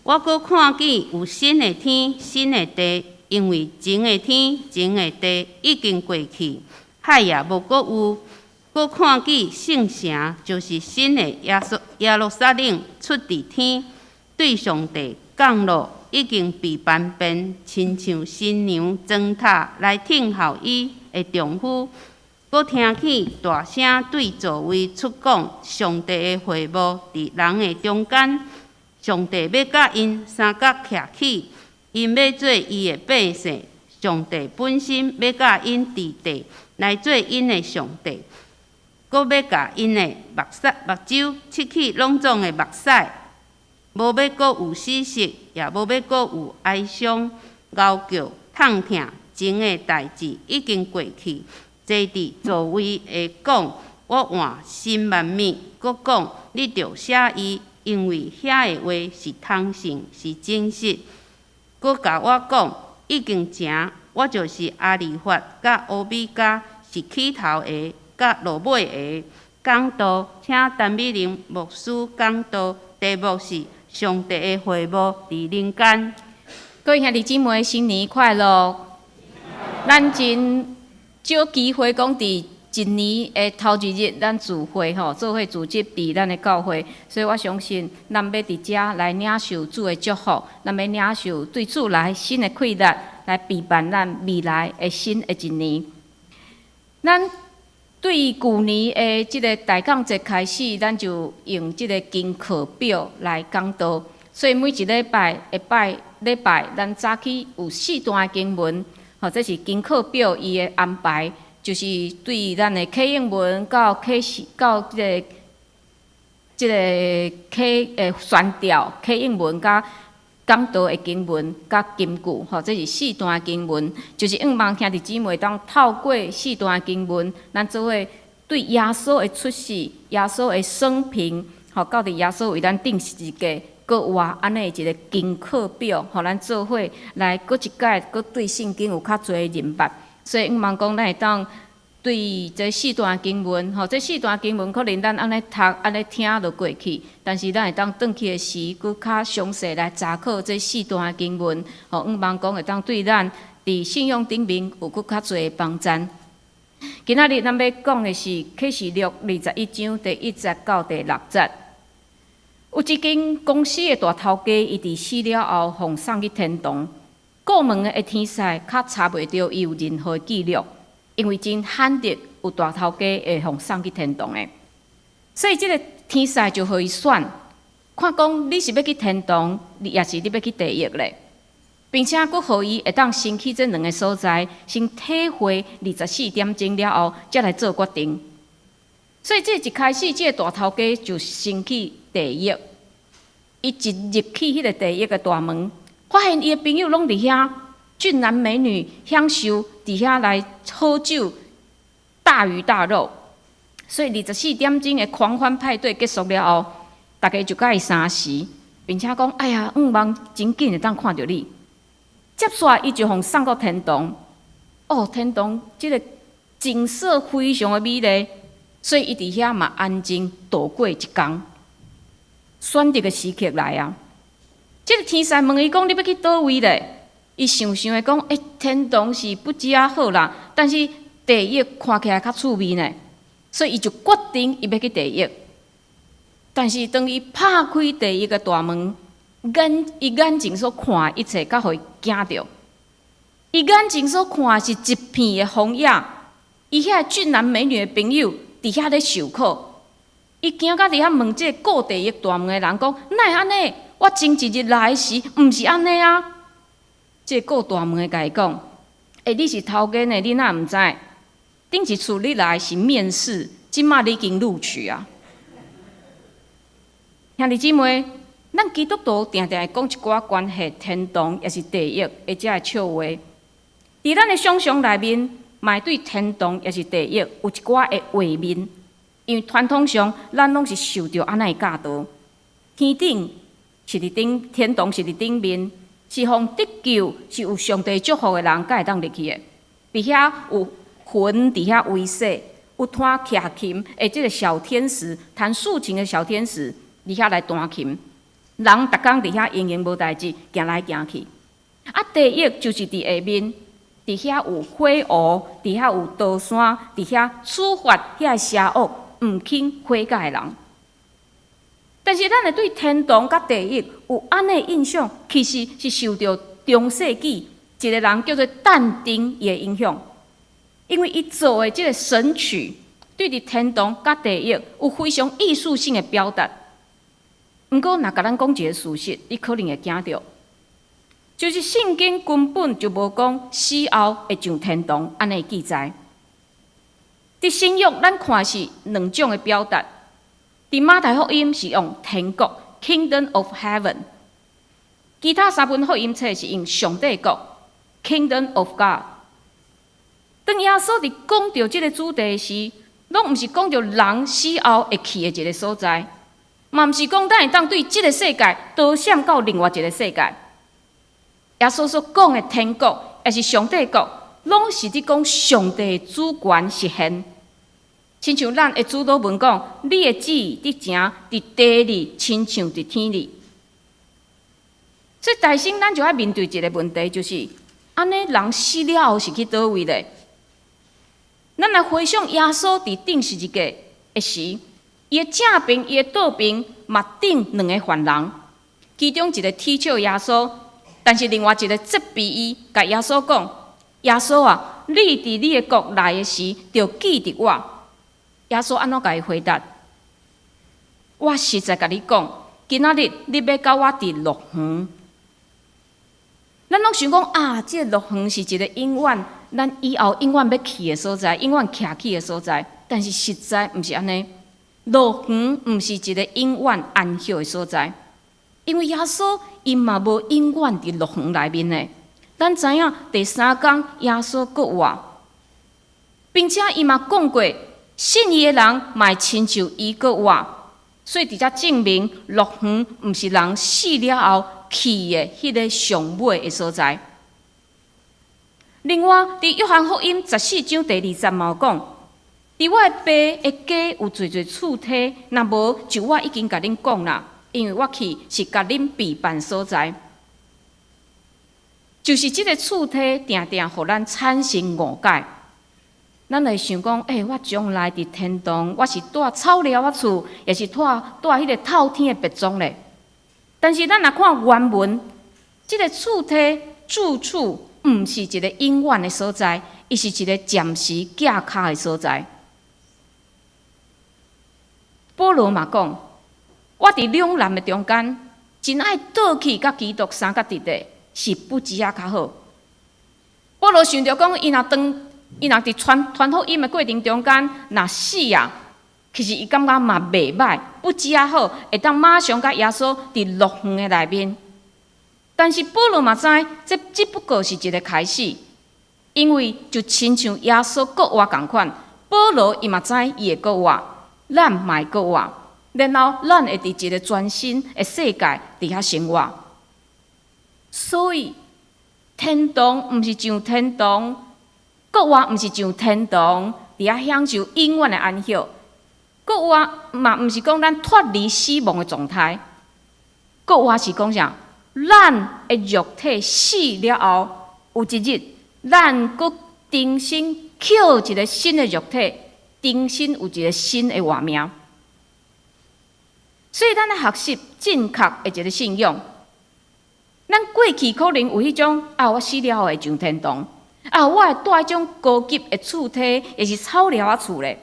我阁看见有新的天、新的地，因为前的天、前的地已经过去，海也无阁有。阁看见圣城，就是新的耶路撒冷出伫天，对上帝降落，已经被颁变，亲像新娘装塔来听候伊的丈夫。阁听见大声对座位出讲，上帝的会幕伫人的中间，上帝要甲因三角徛起，因要做伊的百姓，上帝本身要甲因伫地来做因的上帝。阁要甲因的目睭拭去拢总的目屎，无要阁有死色，也无要阁有哀伤、嗷叫、痛痛，前的代志已经过去。坐伫座位会讲，我换心万面，阁讲你着写伊，因为遐的话是通信，是真实。阁甲我讲，已经成，我就是阿里法甲欧米伽，是起头的。甲落尾的讲道，请陈美玲牧师讲道，题目是上帝的会幕伫人间。各位兄弟姊妹，新年快乐！咱真少机会讲伫一年的头一日，咱聚会吼，做伙组织伫咱的教会，所以我相信咱要伫遮来领受主的祝福，咱要领受对主来新的快乐，来备办咱未来的新的一年。咱对旧年的即个大港节开始，咱就用即个经课表来讲道。所以每一礼拜礼拜，咱早起有4段经文，或者是经课表伊的安排，就是对咱的启应文到到即个宣调启应文甲讲道的经文甲金句，或者是4段经文，就是希望兄弟姊妹当透过4段经文，咱做伙对耶稣的出世、耶稣的生平，吼，到底耶稣为咱定十字架，搁有安尼一个经课表，互咱做伙来搁一届，搁对圣经有较侪认识。所以希望讲咱会当对这4段经文，吼，这4段经文可能咱安尼读、安尼听就过去，但是咱会当转去的时，搁较详细来查考这4段经文，吼，希望讲会当对咱伫信仰顶面有搁较侪帮助。今仔日咱要讲的是启示录21章第1节到第6节。有一间公司的大头家，伊伫死了后，奉送去天堂。过门的天使较查袂到伊有任何记录。因为真罕得有大头家会互送去天堂的，所以这个天使就互伊选，看讲你是要去天堂，也是你要去地狱咧，并且佫互伊会当先去这2个所在，先体会24点钟了后，才来做决定。所以这一开始，这个大头家就先去地狱，伊一入去迄个地狱的大门，发现伊的朋友拢伫遐。俊男美女享受伫遐来喝酒、大鱼大肉，所以24点钟的狂欢派对结束了后，大家就甲伊相识，并且讲：哎呀，望真紧会当看到你。接下来伊就互送到天堂。哦，天堂即个景色非常的美丽，所以伊伫遐嘛安静度过一天。选择的时刻来啊！即个天使问伊讲：你要去倒位咧？伊想的讲，天堂是不只啊好啦，但是地狱看起来较趣味呢，所以伊就决定伊要去地狱。但是当伊拍开地狱的大门，伊眼睛所看一切，甲互伊惊着。伊眼睛所看是一片的红野，伊遐俊男美女的朋友伫遐咧受苦，伊惊甲伫遐问这过地狱大门的人讲：哪会安尼？我前一日来时，毋是安尼啊！这顾大门的甲伊讲：你是头家呢，你哪毋知？顶一次你来是面试，即马你已经录取啊！兄弟姊妹，咱基督徒定定会讲一寡关系天堂也是地狱的遮个笑话。伫咱的想象内面，嘛对天堂也是地狱有一寡的画面，因为传统上咱拢是受着安尼教导，天顶是伫顶，天堂是伫顶面。是奉得救，是有上帝祝福的人，才会当入去的。伫遐有魂伫遐维系，有弹徛琴的即个小天使，弹竖琴的小天使，伫遐来弹琴。人逐工伫遐营营无代志，行来行去。啊，地狱就是伫下面，伫遐有火湖，伫遐有刀山，伫遐处罚遐邪恶毋肯悔改的人。但是咱会对天堂甲地狱有安尼印象，其实是受到中世纪一个人叫做但丁伊的影响，因为伊做的即个神曲，对伫天堂甲地狱有非常艺术性的表达。毋过，若甲咱讲一个事实，你可能会惊到，就是圣经根本就无讲死后会上天堂安尼记载。伫新约，咱看是两种的表达。伫马太福音是用天国 （Kingdom of Heaven）， 其他三本福音册是用上帝国 （Kingdom of God）。当耶稣伫讲到即个主题时，拢毋是讲到人死后会去的一个所在，嘛毋是讲咱会当对即个世界倒闪到另外一个世界。耶稣所讲的天国，也是上帝国，拢是伫讲上帝的主权实现。亲像咱的主祷文讲，你的旨意伫正伫地里，亲像伫天里。所以大心咱就要面对一个问题，就是安尼人死了后是去倒位咧？咱来回想耶稣伫顶十字架的时，伊的正边、伊的倒边嘛顶两个犯人，其中一个踢笑耶稣，但是另外一个责备伊，甲耶稣讲：耶稣啊，你伫你的国来的时，就记得我。耶稣安怎甲伊回答？我实在甲你讲，今仔日你要甲我伫乐园。咱拢想讲啊，这个乐园是一个永远，咱以后永远要去的所在，永远徛起的所在。但是实在毋是安尼，乐园毋是一个永远安息的所在，因为耶稣伊嘛无永远伫乐园内面的。咱知影第三天耶稣搁活，并且伊嘛讲过。信伊的人，嘛亲像伊个活，所以伫遮证明乐园毋是人死了后去的迄个上尾的所在。另外，伫约翰福音14章第20嘛有讲，伫我的爸的家有侪侪厝体，若无就我已经甲恁讲啦，因为我去是甲恁备办所在，就是即个厝体定定互咱产生误解。咱会想讲，我将来伫天堂，我是住草寮仔厝，也是住迄个透天的别庄咧。但是咱若看原文，即个厝体住处，毋是一个永远的所在，伊是一个暂时架卡的所在。保罗嘛讲，我伫两难的中间，真爱倒去甲基督相隔伫地，是不知影较好。保罗想着讲，伊若伫传福音的过程中间，若死啊，其实伊感觉嘛袂歹，不只啊好，会当马上甲耶稣伫乐园的内面。但是保罗嘛知，这只不过是一个开始，因为就亲像耶稣搁活共款，保罗伊嘛知伊会搁活，咱嘛会搁活，然后咱会伫一个全新的世界伫遐生活。所以天堂毋是上天堂。国活毋是上天堂，伫遐享受永远的安息。国活嘛毋是讲咱脱离死亡的状态，国活是讲啥？咱的肉体死了后，有一日咱佫重新捡一个新的肉体，重新有一个新的活命。所以咱来学习正确的一个信仰。咱过去可能有迄种我死了后会上天堂。我会住迄种高级的厝体，也是草寮仔厝咧。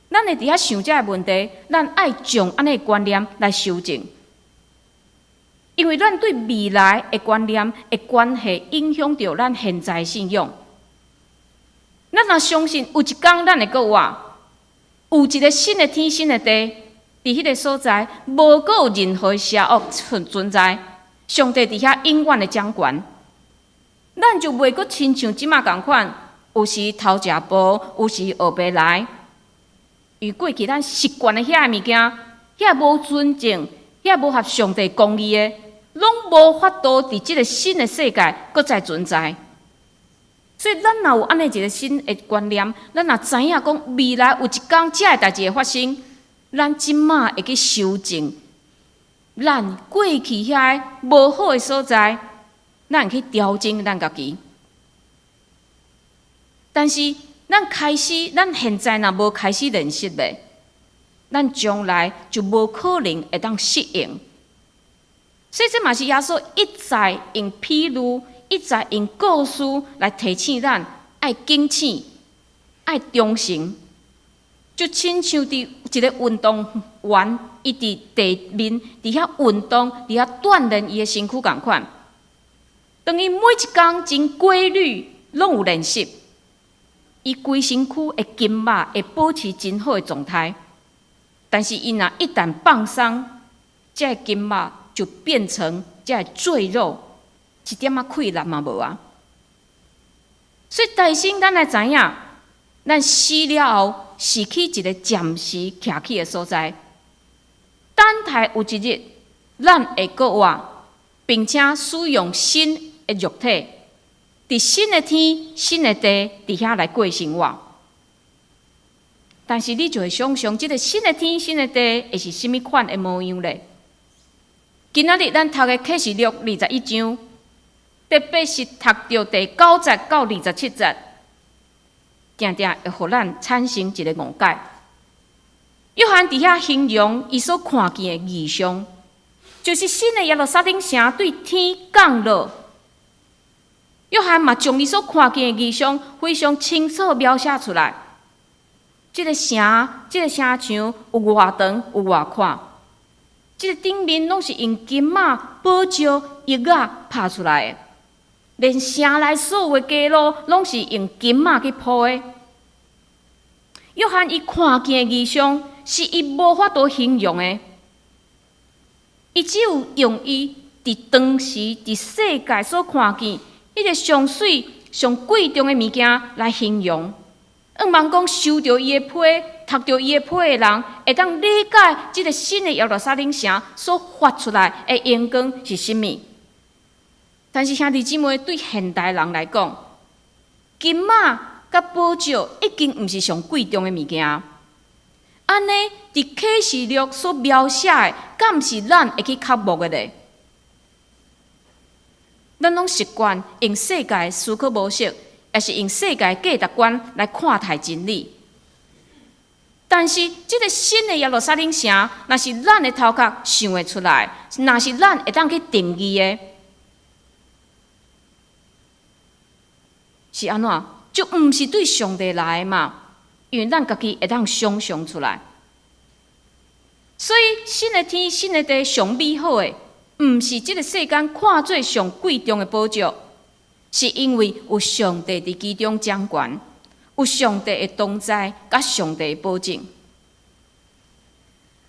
咱会伫遐想这个问题，咱爱将安尼观念来修正，因为咱对未来的观念的关系影响到咱现在的信仰。咱若相信有一天咱会搁活，有一个新的天、新的地，伫迄个所在无搁有任何邪恶存在，上帝伫遐永远的掌权。咱就袂阁亲像即马共款，有时偷食步，有时学白来。因为过去咱习惯的遐物件，遐无尊敬、遐无合上帝公义的，拢无法度伫即个新的世界搁再存在。所以咱若有安尼一个新的观念，咱若知影讲未来有一天这个代志会发生，咱即马会去修正，咱过去遐无好诶所在，咱去调整咱家己。但是咱现在若无开始练习咧，咱将来就无可能会当适应。所以这嘛是耶稣一再用譬喻，一再用故事来提醒咱爱警醒、爱忠诚。就亲像伫一个运动员，伊伫地面伫遐运动，伫遐锻炼伊的身躯共款。当伊每一工真规律，拢有练习，伊规身躯的筋肉会保持真好的状态。但是伊若一旦放松，这个筋肉就变成这个赘肉，一点仔气力嘛无啊。所以大心咱来知影，咱死了后。失去一个暂时徛起的所在，等待有一日，咱会搁活，并且使用新的肉体，伫新的天、新的地伫遐来过生活。但是你就会想象，这个新的天、新的地会是甚物款的模样咧？今仔日咱读的启示录21章，特别是读到第9节到27节。定定会互咱产生一个误解。约翰伫遐形容伊所看见的异象，就是新的耶路撒冷城对天降落。约翰嘛将伊所看见的异象非常清楚描写出来。这个城墙有偌长有偌宽，这个顶面拢是用金马、宝石、玉啊拍出来的。连城内所有的街路拢是用金仔去铺的。约翰伊看见的异象，是伊无法度形容的，伊只有用伊伫当时伫世界所看见迄个上水、上贵重的物件来形容。希望讲受到伊的批、读到伊的批的人，会当理解即个新的耶路撒冷城所发出来的阳光是甚物。但是兄弟姊妹，对现代人来讲，金仔甲宝石已经毋是上贵重的物件。安尼，伫启示录所描写的，敢毋是咱会去渴慕的咧？咱拢习惯用世界思考模式，也是用世界价值观来看待真理。但是，即个新的耶路撒冷城，若是咱的头壳想会出来，若是咱会当去定义的。是安怎？就毋是对上帝来的嘛，因为咱家己会当想象出来。所以新的天、新的地上美好的，毋是即个世间看做上贵重的宝石，是因为有上帝伫其中掌权，有上帝的同在，甲上帝的保证。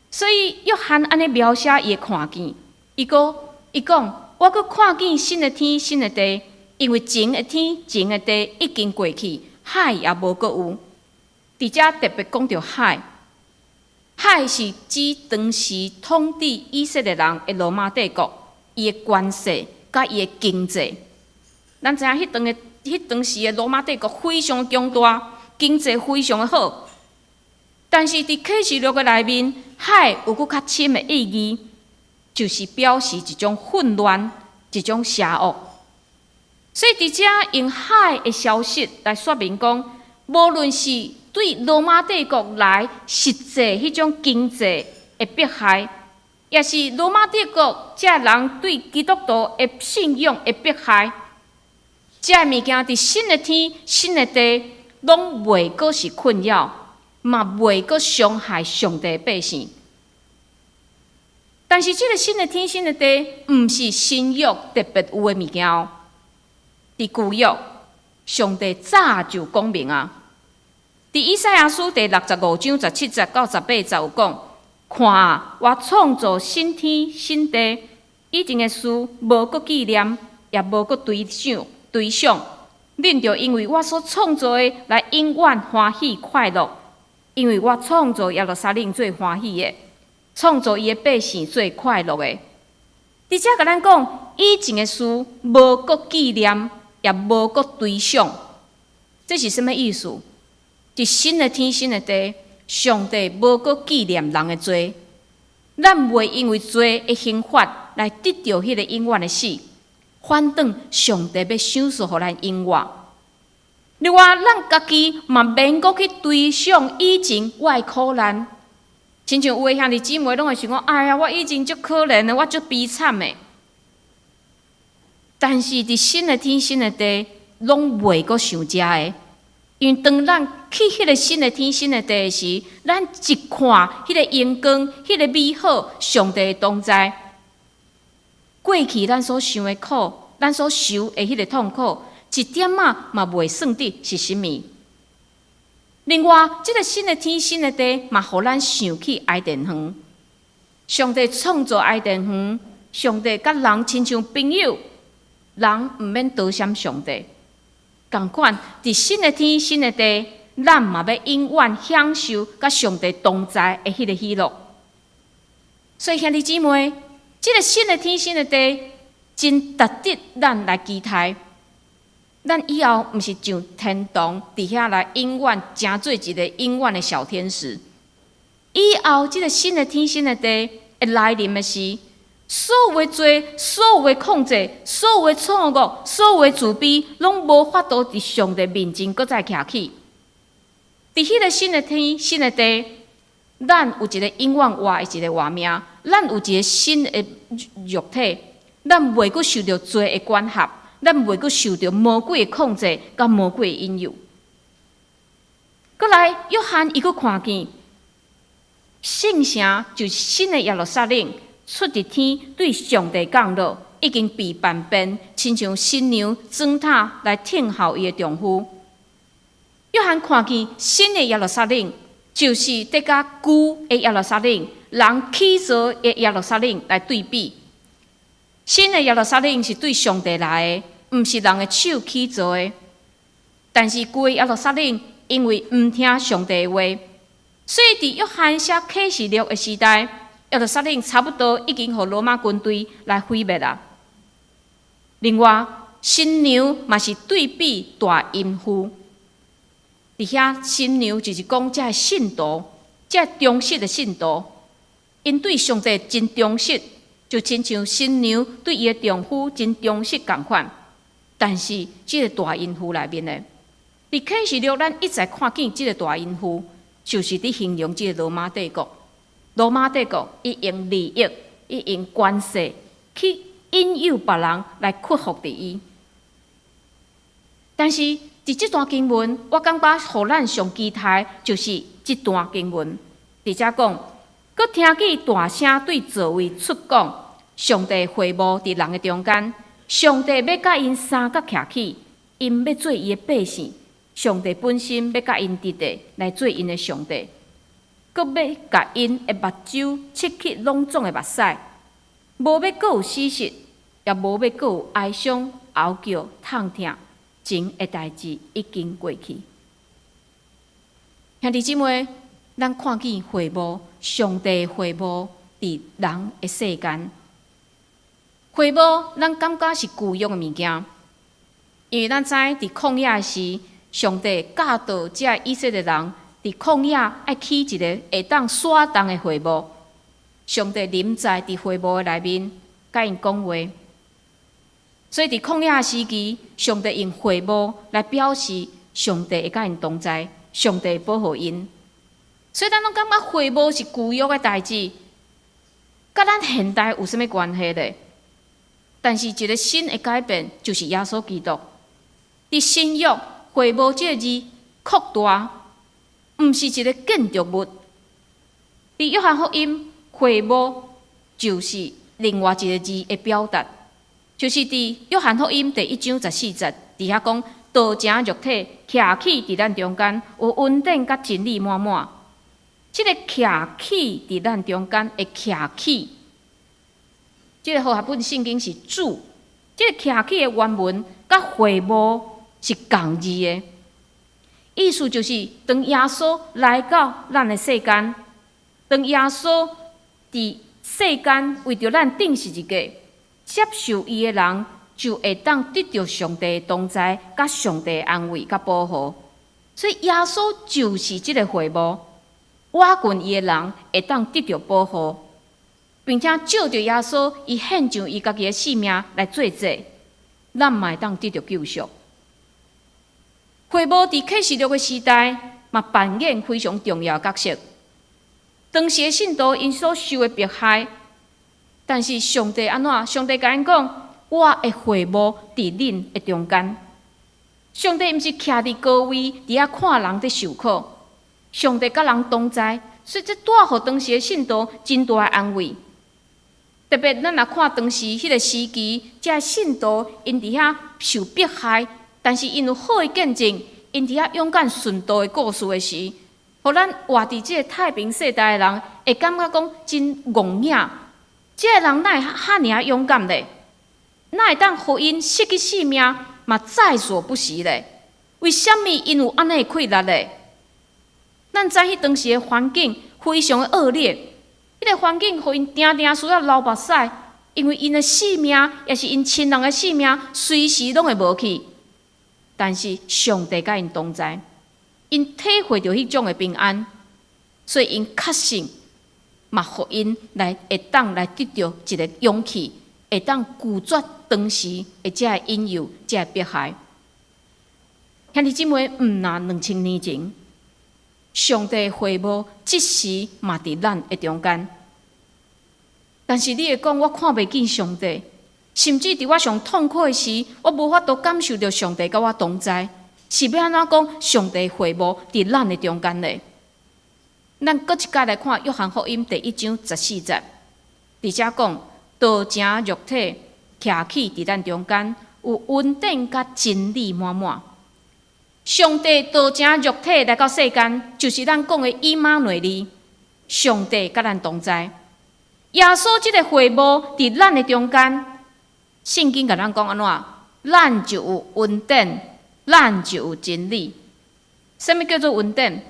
所以约翰安尼描写伊的看见，伊讲，我阁看见新的天、新的地。因为前的天、前的地已经过去，海也无阁有。伫遮特别讲到海，海是指当时统治以色列人的罗马帝国，伊的权势甲伊的经济。咱知影迄当时的罗马帝国非常强大，经济非常的好。但是伫启示录的内面，海有佫较深的意义，就是表示一种混乱、一种邪恶。所以，伫遮用海的消息来说明讲，无论是对罗马帝国来实际迄种经济的迫害，也是罗马帝国遮人对基督徒的信仰的迫害，遮物件伫新的天、新的地，拢袂阁是困扰，嘛袂阁伤害上帝的百姓。但是，这个新的天、新的地，毋是新约特别有的物件哦。伫旧约，上帝早就讲明啊。伫以赛亚书第65章17节到18节有讲：看啊，我创造新天新地，以前的事无阁纪念，也无阁追想。恁着因为我所创造的来永远欢喜快乐，因为我创造耶路撒冷最欢喜的，创造伊的百姓最快乐的。伫遮甲咱讲，以前的事无阁纪念。也无阁追想，这是什么意思？伫新的天、新的地，上帝无阁纪念人的罪，咱袂因为罪的刑罚来得到迄个永远的死，反倒上帝要赏赐互咱永远。另外，咱家己嘛免阁去追想以前我的苦难，亲像有诶兄弟姊妹拢会想讲：哎呀，我以前足可怜的，我足悲惨的。但是伫新的天、新的地，拢袂阁想遮的。因为当咱去迄个新的天、新的地时，咱一看迄个阳光、迄个美好，上帝的同在，过去咱所想的苦，咱所受的迄个痛苦，一点嘛袂算得是甚物。另外，即个新的天、新的地，嘛，互咱想起爱甸园。上帝创造爱甸园，上帝甲人亲像朋友，人毋免多想上帝。同款，伫新的天、新的地，咱嘛要永远享受甲上帝同在的迄个喜乐。所以兄弟姊妹，即个新的天、新的地，真值得咱来期待。咱以后毋是上天堂伫遐来永远成做一个永远的小天使。以后即个新的天、新的地会来临的时，所有的罪、所有的控制、所有的错误、所有的自卑，拢无法度伫上帝面前搁再徛起。伫迄个新的天、新的地，咱有一个永远活的一个活命，咱有一个新的肉体，咱袂阁受到罪的管辖，咱袂阁受到魔鬼的控制，甲魔鬼的引诱。搁来，约翰伊阁看见圣城就是新的耶路撒冷。出伫天对上帝降落，已经被办变，亲像新娘装塔来听候伊的丈夫。约翰看见新的耶路撒冷，就是得甲旧的耶路撒冷、人起造的耶路撒冷来对比。新的耶路撒冷是对上帝来的，毋是人的手起造的。但是旧的耶路撒冷因为毋听上帝的话，所以伫约翰写启示录的时代。耶路撒冷差不多已经互罗马军队来毁灭啦。另外，新娘嘛是对比大淫妇，伫遐新娘就是讲这信徒，这忠实的信徒，因对上帝真忠实，就亲像新娘对伊的丈夫真忠实共款。但是，这个大淫妇内面呢，伫启示录咱一再看见这个大淫妇，就是伫形容这个罗马帝国。罗马帝国伊用利益、伊用关系去引诱别人来屈服伫伊。但是伫这段经文，我感觉互咱上期待就是这段经文。伫遮讲，佮听见大声对座位出讲，上帝会幕伫人的中间，上帝要甲因三角徛起，因要做伊的百姓，上帝本身要甲因伫地来做因的上帝。阁要甲因的目睭切去拢总的目屎，无要阁有死实，也无要阁有哀伤、嚎叫、痛痛，前的代志已经过去。兄弟姊妹，咱看见会幕，上帝会幕伫人的世间，会幕咱感觉是旧约的物件，因为咱知伫旷野时，上帝教导这以色列人。伫旷野爱起一个会当耍动的会幕，上帝临在伫会幕的内面，甲因讲话。所以伫旷野时期，上帝用会幕来表示上帝会甲因同在，上帝保护因。所以咱拢感觉会幕是旧约的代志，甲咱现代有啥物关系呢？但是一个新的改变就是耶稣基督。伫新约会幕这个字扩大。毋是一个建筑物，伫约翰福音会幕就是另外一个字的表达，就是伫约翰福音第1章14节，伫遐讲道成肉体，徛起伫咱中间，有恩典甲真理满满。即个徛起伫咱中间的徛起，即个和合本圣经是主，即个徛起的原文甲会幕是共字的。意思就是，当耶稣来到咱的世间，当耶稣伫世间为着咱定十字架，接受伊的人，就会当得到上帝的同在、甲上帝的安慰、甲保护。所以耶稣就是即个会幕，我群伊的人会当得到保护。并且照着耶稣伊献上伊家己的性命来做祭，咱嘛会当得到救赎。会幕伫启示录的时代，嘛扮演非常重要的角色。当时的信徒因所受的迫害，但是上帝安怎？上帝甲因讲：我的会幕伫恁的中间。上帝毋是徛伫高位，伫遐看人伫受苦。上帝甲人同在，所以这带互当时的信徒真大的安慰。特别咱若看当时迄个时期，这信徒因伫遐受迫害，但是因有好的见证，因伫遐勇敢顺道的故事的时，互咱活伫这个太平世代的人会感觉讲真戆影。这个人哪会遐尔勇敢咧？哪会当互因失去性命嘛在所不惜咧？为什么因有安尼的气力咧？咱知迄当时的环境非常的恶劣。迄个环境，互因定定需要流目屎，因为因的性命，也是因亲人的性命，随时拢会无去。但是上帝甲因同在，因体会到迄种的平安，所以因确信，嘛互因会当来得到一个勇气，会当拒绝当时的这个引诱、这个迫害。兄弟姊妹，毋那2000年前。上帝会幕即时嘛伫咱的中间，但是你会讲我看袂见上帝，甚至伫我上痛苦的时，我无法度感受到上帝甲我同在，是要安怎讲上帝会幕伫咱的中间呢？咱搁一摆来看约翰福音第1章14节，伫遮讲道成肉体，徛起伫咱中间，有恩典甲真理满满。上帝道成肉体来到世间，就是咱讲的以马内利。上帝甲咱同在，耶稣这个会幕伫咱的中间。圣经甲咱讲安怎？咱就有恩典，咱就有真理。什么叫做恩典？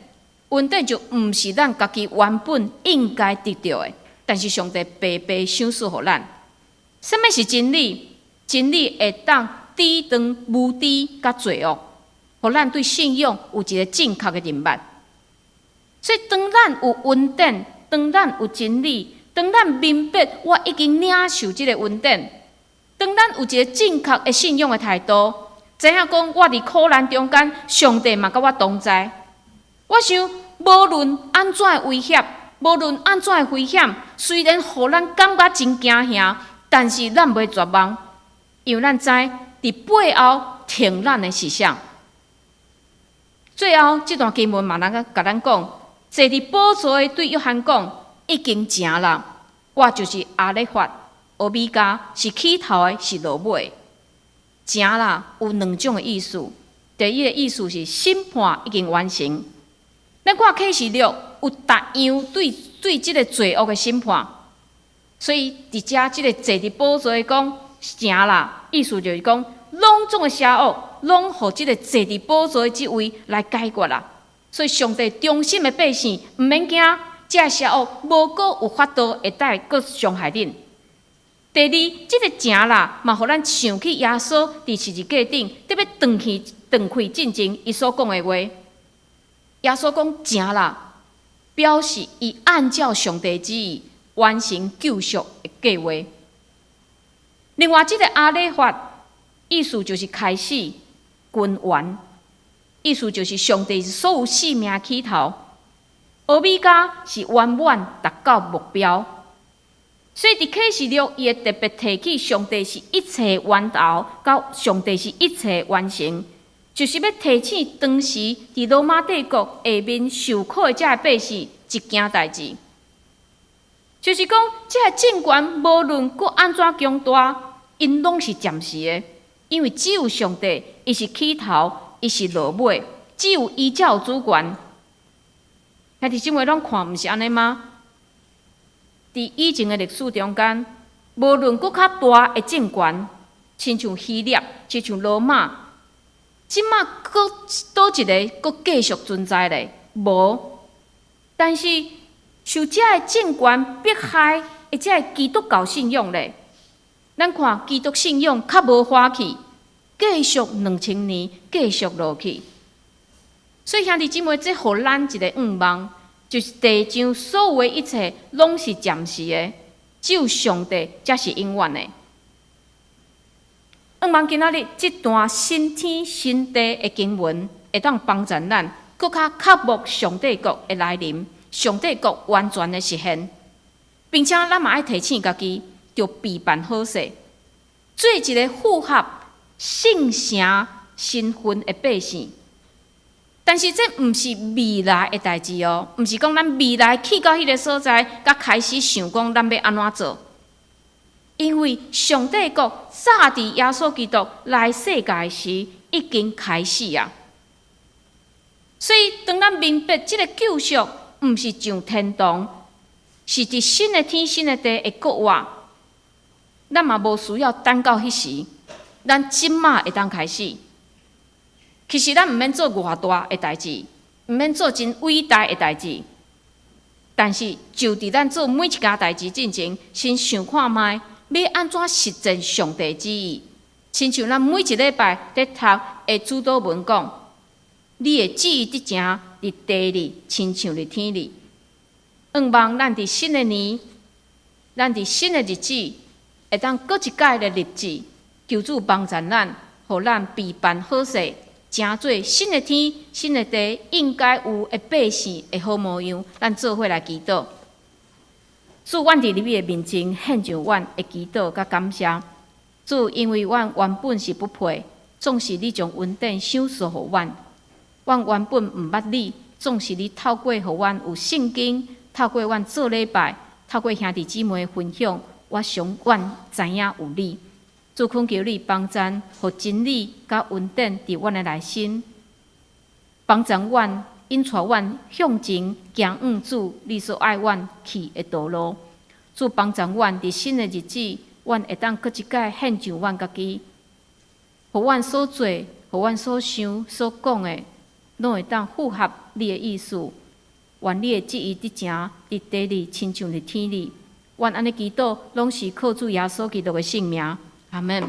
恩典就毋是咱家己原本应该得到的，但是上帝白白赏赐予咱。什么是真理？真理会当抵挡无知甲罪恶。互咱对信仰有一个正确的认识，所以当咱有恩典，当咱有真理，当咱明白我已经领受这个恩典，当咱有一个正确的信仰的态度，知影讲我伫苦难中间，上帝嘛甲我同在。我想，无论安怎的威胁，无论安怎的危险，虽然互咱感觉真惊吓，但是咱袂绝望，因为咱知伫背后挺咱的是啥。最后，这段经文嘛，人甲咱讲，坐伫宝座的对约翰讲，已经成了。我就是阿勒法、欧米伽，是起头的，是落尾。成了有2种的意思。第一个意思是审判已经完成。咱看启示录有逐样对这个罪恶的审判，所以伫遮这个坐伫宝座的讲成了，意思就是讲，拢种的邪恶。拢互即个坐伫宝座的即位来解决啦，所以上帝忠心的百姓毋免惊，这邪恶无过有法度会带搁伤害恁。第二，即个成啦，嘛互咱想起耶稣伫十字架顶，特别断开进前伊所讲的话。耶稣讲成啦，表示伊按照上帝旨意完成救赎的计划。另外，即个阿勒法意思就是开始。君王，意思就是上帝是所有生命起头，欧米伽是圆满达到目标。所以伫启示录，伊会特别提起上帝是一切源头，到上帝是一切完成，就是要提醒当时伫罗马帝国下面受苦的这百姓一件代志，就是讲这政权无论搁安怎强大，因拢是暂时的。因为只有上帝，伊是起头，伊是落尾，只有伊才有主权。兄弟姊妹，拢看毋是安尼吗？伫以前的历史中间，无论搁较大的政权，亲像希腊，亲像罗马，即马搁倒一个搁继续存在咧？无。但是受这个政权迫害的这个基督教信仰咧。咱看基督信仰较无花去，继续2000年继续落去。所以兄弟姊妹，这互咱一个愿望，就是地上所有的一切拢是暂时的，只有上帝才是永远的。希望今仔日这段新天新地的经文，会当帮助咱更较渴慕上帝国的来临，上帝国完全的实现，并且咱嘛爱提醒家己，要备办好势，做一个符合圣城身份的百姓。但是这毋是未来的代志哦，毋是讲咱未来去到迄个所在，才开始想讲咱要安怎做。因为上帝国早伫耶稣基督来世界时已经开始啊，所以当咱明白这个救赎毋是上天堂，是伫新的天新的地的国外，咱嘛无需要等到迄时，咱即马会当开始。其实咱毋免做偌大的代志，毋免做真伟大的代志，但是就伫咱做每一件代志之前，先想看卖。要安怎实践上帝旨意？亲像咱每一礼拜在读的主祷文讲，你的旨意伫正伫地里，亲像伫天里。希望咱伫新的年，咱伫新的日子，会当搁一届的日子，求主帮助咱，互咱备办好势，成做新的天、新的地应该有的百姓的好模样。咱做伙来祈祷。主，阮伫你的面前献上阮的祈祷甲感谢。主，因为阮原本是不配，总是你将恩典赏赐互阮。阮原本毋捌你，总是你透过互阮有圣经，透过阮做礼拜，透过兄弟姊妹的分享，阮知影有你。主，恳求你帮助，互真理甲恩典伫阮的内心，帮助阮。引带阮向前行往主你所爱阮去的道路，主帮助阮伫新的日子，阮会当搁一届献上阮家己，互阮所做、互阮所想、所讲的，拢会当符合你的意思。愿你的旨意伫正伫地里，亲像伫天里。愿安尼祈祷，拢是靠主耶稣基督的圣名。阿门。